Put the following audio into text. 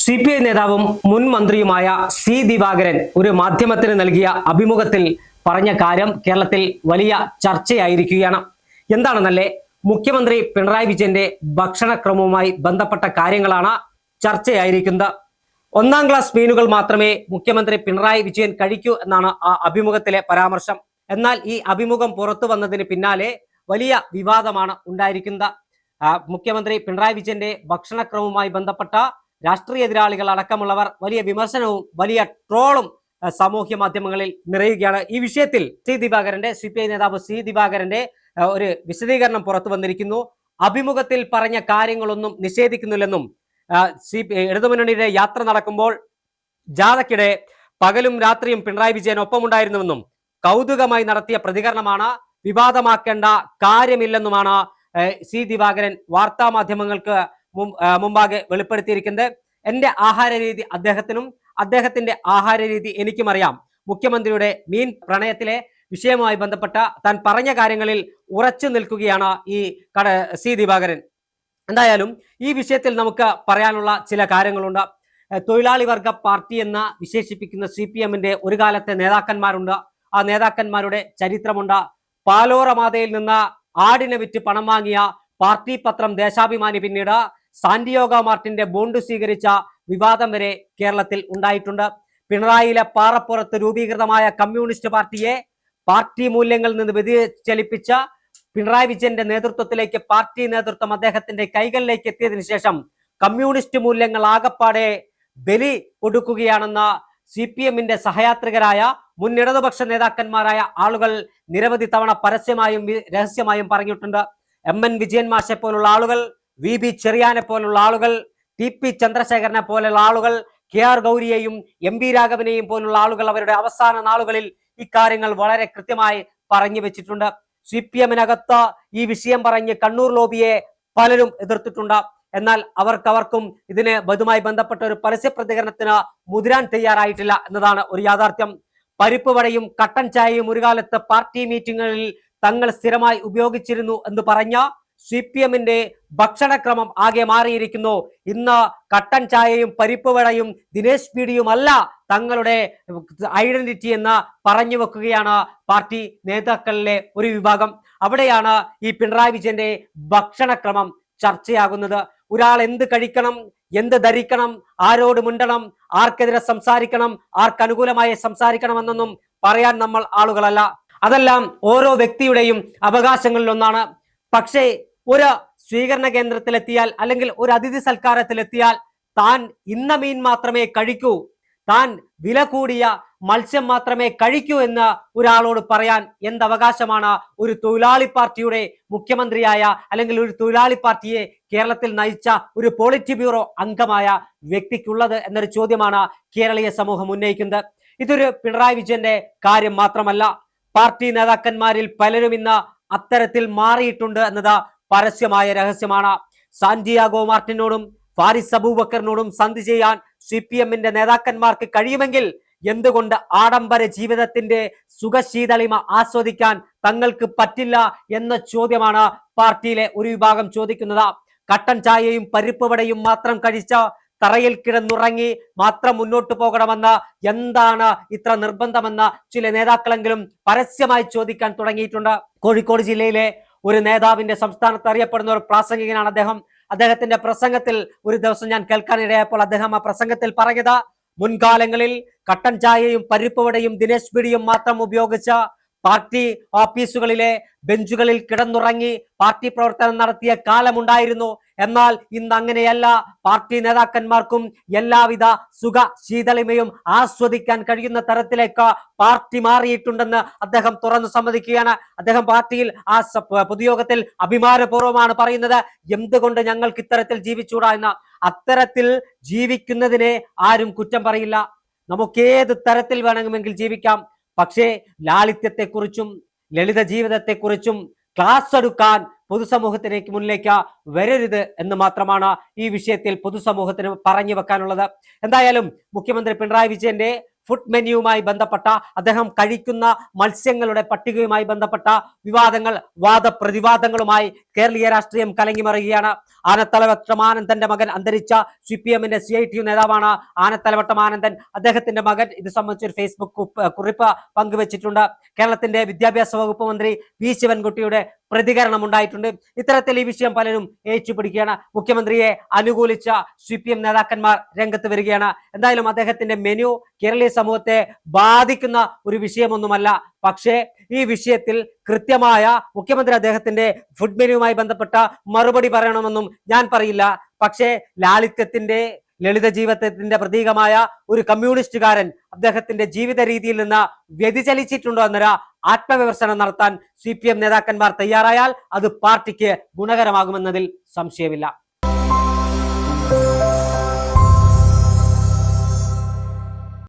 CPI നേതാവും മുൻ മന്ത്രിയുമായ സി ദിവാകരൻ ഒരു മാധ്യമത്തിന് നൽകിയ അഭിമുഖത്തിൽ പറഞ്ഞ കാര്യം കേരളത്തിൽ വലിയ ചർച്ചയായിരിക്കുകയാണ്. എന്താണെന്നല്ലേ, മുഖ്യമന്ത്രി പിണറായി വിജയന്റെ ഭക്ഷണക്രമവുമായി ബന്ധപ്പെട്ട കാര്യങ്ങളാണ് ചർച്ചയായിരിക്കുന്നത്. 1ാം ക്ലാസ് മീനുകൾ മാത്രമേ മുഖ്യമന്ത്രി പിണറായി വിജയൻ കഴിക്കൂ എന്നാണ് ആ അഭിമുഖത്തിലെ പരാമർശം. എന്നാൽ ഈ അഭിമുഖം പുറത്തു വന്നതിന് പിന്നാലെ വലിയ വിവാദമാണ് ഉണ്ടായിരിക്കുന്നത്. മുഖ്യമന്ത്രി പിണറായി വിജയന്റെ ഭക്ഷണക്രമവുമായി ബന്ധപ്പെട്ട രാഷ്ട്രീയ എതിരാളികൾ അടക്കമുള്ളവർ വലിയ വിമർശനവും വലിയ ട്രോളും സാമൂഹ്യ മാധ്യമങ്ങളിൽ നിറയുകയാണ്. ഈ വിഷയത്തിൽ CPI നേതാവ് സി ദിവാകരന്റെ ഒരു വിശദീകരണം പുറത്തു വന്നിരിക്കുന്നു. അഭിമുഖത്തിൽ പറഞ്ഞ കാര്യങ്ങളൊന്നും നിഷേധിക്കുന്നില്ലെന്നും ഇടതുമുന്നണിയുടെ യാത്ര നടക്കുമ്പോൾ ജാഥയ്ക്കിടെ പകലും രാത്രിയും പിണറായി വിജയൻ ഒപ്പമുണ്ടായിരുന്നുവെന്നും കൗതുകമായി നടത്തിയ പ്രതികരണമാണ്, വിവാദമാക്കേണ്ട കാര്യമില്ലെന്നുമാണ് സി ദിവാകരൻ വാർത്താ മാധ്യമങ്ങൾക്ക് മുമ്പാകെ വെളിപ്പെടുത്തിയിരിക്കുന്നത്. എന്റെ ആഹാര രീതി അദ്ദേഹത്തിനും അദ്ദേഹത്തിന്റെ ആഹാര രീതി എനിക്കും അറിയാം. മുഖ്യമന്ത്രിയുടെ മീൻ പ്രണയത്തിലെ വിഷയവുമായി ബന്ധപ്പെട്ട താൻ പറഞ്ഞ കാര്യങ്ങളിൽ ഉറച്ചു നിൽക്കുകയാണ് ഈ സി ദിവാകരൻ. എന്തായാലും ഈ വിഷയത്തിൽ നമുക്ക് പറയാനുള്ള ചില കാര്യങ്ങളുണ്ട്. തൊഴിലാളി വർഗ പാർട്ടി എന്ന് വിശേഷിപ്പിക്കുന്ന CPM-ന്റെ ഒരു കാലത്തെ നേതാക്കന്മാരുണ്ട്. ആ നേതാക്കന്മാരുടെ ചരിത്രമുണ്ട്. പാലോറമാതയിൽ നിന്ന് ആടിനെ വിറ്റ് പണം വാങ്ങിയ പാർട്ടി പത്രം ദേശാഭിമാനി പിന്നീട് സാന്റിയോഗോ മാർട്ടിന്റെ ബോണ്ട് സ്വീകരിച്ച വിവാദം വരെ കേരളത്തിൽ ഉണ്ടായിട്ടുണ്ട്. പിണറായിയിലെ പാറപ്പുറത്ത് രൂപീകൃതമായ കമ്മ്യൂണിസ്റ്റ് പാർട്ടിയെ പാർട്ടി മൂല്യങ്ങളിൽ നിന്ന് വ്യതിചലിപ്പിച്ച പിണറായി വിജയന്റെ നേതൃത്വത്തിലേക്ക് പാർട്ടി നേതൃത്വം അദ്ദേഹത്തിന്റെ കൈകളിലേക്ക് എത്തിയതിനു ശേഷം കമ്മ്യൂണിസ്റ്റ് മൂല്യങ്ങൾ ആകപ്പാടെ ബലി കൊടുക്കുകയാണെന്ന് CPM-ന്റെ സഹയാത്രികരായ മുൻ ഇടതുപക്ഷ നേതാക്കന്മാരായ ആളുകൾ നിരവധി തവണ പരസ്യമായും രഹസ്യമായും പറഞ്ഞിട്ടുണ്ട്. MN വിജയൻ മാഷെ പോലുള്ള ആളുകൾ, VB ചെറിയാനെ പോലുള്ള ആളുകൾ, TP ചന്ദ്രശേഖരനെ പോലുള്ള ആളുകൾ, KR ഗൗരിയെയും MB രാഘവനെയും പോലുള്ള ആളുകൾ അവരുടെ അവസാന നാളുകളിൽ ഇക്കാര്യങ്ങൾ വളരെ കൃത്യമായി പറഞ്ഞു വെച്ചിട്ടുണ്ട്. CPM-നകത്ത് ഈ വിഷയം പറഞ്ഞ് കണ്ണൂർ ലോബിയെ പലരും എതിർത്തിട്ടുണ്ട്. എന്നാൽ അവർക്കും ഇതുമായി ബന്ധപ്പെട്ട ഒരു പരസ്യ പ്രതികരണത്തിന് മുതിരാൻ തയ്യാറായിട്ടില്ല എന്നതാണ് ഒരു യാഥാർത്ഥ്യം. പരിപ്പ് വടയും കട്ടൻ ചായയും ഒരു കാലത്ത് പാർട്ടി മീറ്റിങ്ങുകളിൽ തങ്ങൾ സ്ഥിരമായി ഉപയോഗിച്ചിരുന്നു എന്ന് പറഞ്ഞ CPM-ന്റെ ഭക്ഷണക്രമം ആകെ മാറിയിരിക്കുന്നു. ഇന്ന് കട്ടൻ ചായയും പരിപ്പ് വടയും ദിനേശ് പീഡിയുമല്ല തങ്ങളുടെ ഐഡന്റിറ്റി എന്ന് പറഞ്ഞു വെക്കുകയാണ് പാർട്ടി നേതാക്കളിലെ ഒരു വിഭാഗം. അവിടെയാണ് ഈ പിണറായി വിജയന്റെ ഭക്ഷണക്രമം ചർച്ചയാകുന്നത്. ഒരാൾ എന്ത് കഴിക്കണം, എന്ത് ധരിക്കണം, ആരോട് മിണ്ടണം, ആർക്കെതിരെ സംസാരിക്കണം, ആർക്കനുകൂലമായി സംസാരിക്കണം എന്നൊന്നും പറയാൻ നമ്മൾ ആളുകളല്ല. അതെല്ലാം ഓരോ വ്യക്തിയുടെയും അവകാശങ്ങളിലൊന്നാണ്. പക്ഷേ ഒരു സ്വീകരണ കേന്ദ്രത്തിലെത്തിയാൽ അല്ലെങ്കിൽ ഒരു അതിഥി സൽക്കാരത്തിലെത്തിയാൽ താൻ ഇന്ന മീൻ മാത്രമേ കഴിക്കൂ, താൻ വില കൂടിയ മത്സ്യം മാത്രമേ കഴിക്കൂ എന്ന് ഒരാളോട് പറയാൻ എന്ത് അവകാശമാണ് ഒരു തൊഴിലാളി പാർട്ടിയുടെ മുഖ്യമന്ത്രിയായ അല്ലെങ്കിൽ ഒരു തൊഴിലാളി പാർട്ടിയെ കേരളത്തിൽ നയിച്ച ഒരു പോളിറ്റ് ബ്യൂറോ അംഗമായ വ്യക്തിക്കുള്ളത് എന്നൊരു ചോദ്യമാണ് കേരളീയ സമൂഹം ഉന്നയിക്കുന്നത്. ഇതൊരു പിണറായി വിജയന്റെ കാര്യം മാത്രമല്ല, പാർട്ടി നേതാക്കന്മാരിൽ പലരും ഇന്ന് അത്തരത്തിൽ മാറിയിട്ടുണ്ട് എന്നത് പരസ്യമായ രഹസ്യമാണ്. സാന്റിയാഗോ മാർട്ടിനോടും ഫാരിസ് അബൂബക്കറിനോടും സന്ധി ചെയ്യാൻ CPM-ന്റെ നേതാക്കന്മാർക്ക് കഴിയുമെങ്കിൽ എന്തുകൊണ്ട് ആഡംബര ജീവിതത്തിന്റെ സുഖശീതളിമ ആസ്വദിക്കാൻ തങ്ങൾക്ക് പറ്റില്ല എന്ന ചോദ്യമാണ് പാർട്ടിയിലെ ഒരു വിഭാഗം ചോദിക്കുന്നത്. കട്ടൻ ചായയും പരിപ്പ് വടയും മാത്രം കഴിച്ച തറയിൽ കിടന്നുറങ്ങി മാത്രം മുന്നോട്ട് പോകണമെന്ന് എന്താണ് ഇത്ര നിർബന്ധമെന്ന് ചില നേതാക്കളെങ്കിലും പരസ്യമായി ചോദിക്കാൻ തുടങ്ങിയിട്ടുണ്ട്. കോഴിക്കോട് ജില്ലയിലെ ഒരു നേതാവിന്റെ സംസ്ഥാനത്ത് അറിയപ്പെടുന്ന ഒരു പ്രാസംഗികനാണ് അദ്ദേഹം. അദ്ദേഹത്തിന്റെ പ്രസംഗത്തിൽ ഒരു ദിവസം ഞാൻ കേൾക്കാനിടയായപ്പോൾ അദ്ദേഹം ആ പ്രസംഗത്തിൽ പറഞ്ഞത്, മുൻകാലങ്ങളിൽ കട്ടൻ ചായയും പരിപ്പ് വടയും ദിനേശ് പിടിയും മാത്രം ഉപയോഗിച്ച പാർട്ടി ഓഫീസുകളിലെ ബെഞ്ചുകളിൽ കിടന്നുറങ്ങി പാർട്ടി പ്രവർത്തനം നടത്തിയ കാലമുണ്ടായിരുന്നു. എന്നാൽ ഇന്ന് അങ്ങനെയല്ല. പാർട്ടി നേതാക്കന്മാർക്കും എല്ലാവിധ സുഖ ശീതളിമയും ആസ്വദിക്കാൻ കഴിയുന്ന തരത്തിലേക്ക് പാർട്ടി മാറിയിട്ടുണ്ടെന്ന് അദ്ദേഹം തുറന്നു സമ്മതിക്കുകയാണ്. അദ്ദേഹം പാർട്ടിയിൽ ആ പൊതുയോഗത്തിൽ അഭിമാനപൂർവ്വമാണ് പറയുന്നത്, എന്തുകൊണ്ട് ഞങ്ങൾക്ക് ഇത്തരത്തിൽ ജീവിച്ചൂടാ എന്ന്. അത്തരത്തിൽ ജീവിക്കുന്നതിനെ ആരും കുറ്റം പറയില്ല. നമുക്കേത് തരത്തിൽ വേണമെങ്കിൽ ജീവിക്കാം. പക്ഷേ ലാളിത്യത്തെക്കുറിച്ചും ലളിത ജീവിതത്തെക്കുറിച്ചും ക്ലാസ് എടുക്കാൻ പൊതുസമൂഹത്തിലേക്ക് മുന്നിലേക്ക് വരരുത് എന്ന് മാത്രമാണ് ഈ വിഷയത്തിൽ പൊതുസമൂഹത്തിന് പറഞ്ഞു വെക്കാനുള്ളത്. എന്തായാലും മുഖ്യമന്ത്രി പിണറായി വിജയന്റെ ഫുഡ് മെനുവുമായി ബന്ധപ്പെട്ട, അദ്ദേഹം കഴിക്കുന്ന മത്സ്യങ്ങളുടെ പട്ടികയുമായി ബന്ധപ്പെട്ട വിവാദങ്ങൾ, വാദപ്രതിവാദങ്ങളുമായി കേരളീയ രാഷ്ട്രീയം കലങ്ങിമറിയുകയാണ്. ആനത്തലവട്ടം ആനന്ദന്റെ മകൻ അന്തരിച്ച CPM-ന്റെ CITU നേതാവാണ് ആനത്തലവട്ടം ആനന്ദൻ. അദ്ദേഹത്തിന്റെ മകൻ ഇത് സംബന്ധിച്ച് ഒരു ഫേസ്ബുക്ക് കുറിപ്പ് പങ്കുവച്ചിട്ടുണ്ട്. കേരളത്തിന്റെ വിദ്യാഭ്യാസ വകുപ്പ് മന്ത്രി വി ശിവൻകുട്ടിയുടെ പ്രതികരണം ഉണ്ടായിട്ടുണ്ട്. ഇത്തരത്തിൽ ഈ വിഷയം പലരും ഏറ്റുപിടിക്കുകയാണ്. മുഖ്യമന്ത്രിയെ അനുകൂലിച്ച CPM നേതാക്കന്മാർ രംഗത്ത് വരികയാണ്. എന്തായാലും അദ്ദേഹത്തിന്റെ മെനു കേരളീയ സമൂഹത്തെ ബാധിക്കുന്ന ഒരു വിഷയമൊന്നുമല്ല. പക്ഷേ ഈ വിഷയത്തിൽ കൃത്യമായ മുഖ്യമന്ത്രി അദ്ദേഹത്തിന്റെ ഫുഡ് മെനുവുമായി ബന്ധപ്പെട്ട മറുപടി പറയണമെന്നും ഞാൻ പറയില്ല. പക്ഷേ ലാളിത്യത്തിന്റെ, ലളിത ജീവിതത്തിന്റെ പ്രതീകമായ ഒരു കമ്മ്യൂണിസ്റ്റുകാരൻ അദ്ദേഹത്തിന്റെ ജീവിത രീതിയിൽ നിന്ന് വ്യതിചലിച്ചിട്ടുണ്ടോ എന്നൊരു ആത്മവിമർശനം നടത്താൻ CPM നേതാക്കന്മാർ തയ്യാറായാൽ അത് പാർട്ടിക്ക് ഗുണകരമാകുമെന്നതിൽ സംശയമില്ല.